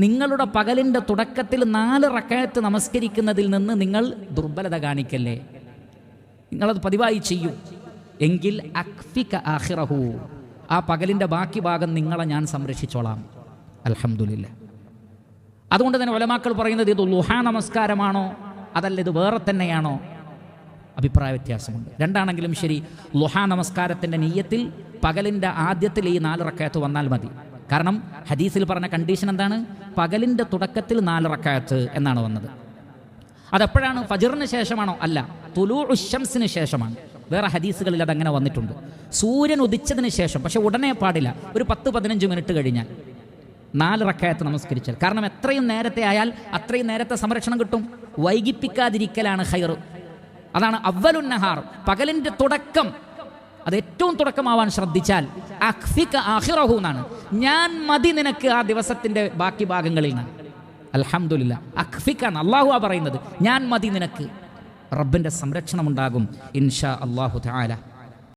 നിങ്ങളുടെ പകലിൻ്റെ തുടക്കത്തിൽ 4 റക്അത്ത് നമസ്കരിക്കുന്നതിൽ നിന്ന് നിങ്ങൾ ദുർബലത കാണിക്കല്ലേ, നിങ്ങളത് പതിവായി ചെയ്യും എങ്കിൽ അക്ഫിക ആഖിറഹു, ആ പകലിൻ്റെ ബാക്കി ഭാഗം നിങ്ങളെ ഞാൻ സംരക്ഷിച്ചോളാം. അൽഹംദുലില്ലാ. അതുകൊണ്ട് തന്നെ ഉലമാക്കൾ പറയുന്നത് ഇത് ളുഹാ നമസ്കാരമാണോ അതല്ല ഇത് വേറെ തന്നെയാണോ, അഭിപ്രായ വ്യത്യാസമുണ്ട്. രണ്ടാണെങ്കിലും ശരി, ളുഹാ നമസ്കാരത്തിൻ്റെ നിയ്യത്തിൽ പകലിൻ്റെ ആദ്യത്തിൽ ഈ 4 റക്അത്ത് വന്നാൽ മതി. കാരണം ഹദീസിൽ പറഞ്ഞ കണ്ടീഷൻ എന്താണ്? പകലിൻ്റെ തുടക്കത്തിൽ 4 റക്അത്ത് എന്നാണ് വന്നത്. അതെപ്പോഴാണ്? ഫജ്റിന് ശേഷമാണോ? അല്ല, തുലൂഉ ശംസിന് ശേഷമാണ്. വേറെ ഹദീസുകളിൽ അതങ്ങനെ വന്നിട്ടുണ്ട്. സൂര്യൻ ഉദിച്ചതിന് ശേഷം, പക്ഷെ ഉടനെ പാടില്ല, ഒരു 10-15 മിനിറ്റ് കഴിഞ്ഞാൽ 4 റക്അത്ത് നമസ്കരിച്ചാൽ. കാരണം എത്രയും നേരത്തെ ആയാൽ അത്രയും നേരത്തെ സംരക്ഷണം കിട്ടും. വൈകിപ്പിക്കാതിരിക്കലാണ് ഖൈർ. അതാണ് അവ്വലുൻ നഹാർ, പകലിൻ്റെ തുടക്കം, അത് ഏറ്റവും തുടക്കമാവാൻ ശ്രദ്ധിച്ചാൽ അഖ്ഫിക ആഖിറഹു എന്നാണ്. ഞാൻ മതി നിനക്ക് ആ ദിവസത്തിൻ്റെ ബാക്കി ഭാഗങ്ങളിൽ നിന്ന്. അൽഹംദുലില്ലാ, അഖ്ഫിക അല്ലാഹു പറയുന്നത്, ഞാൻ മതി നിനക്ക്. റബ്ബിൻ്റെ സംരക്ഷണം ഉണ്ടാകും ഇൻഷാ അല്ലാഹു തആല.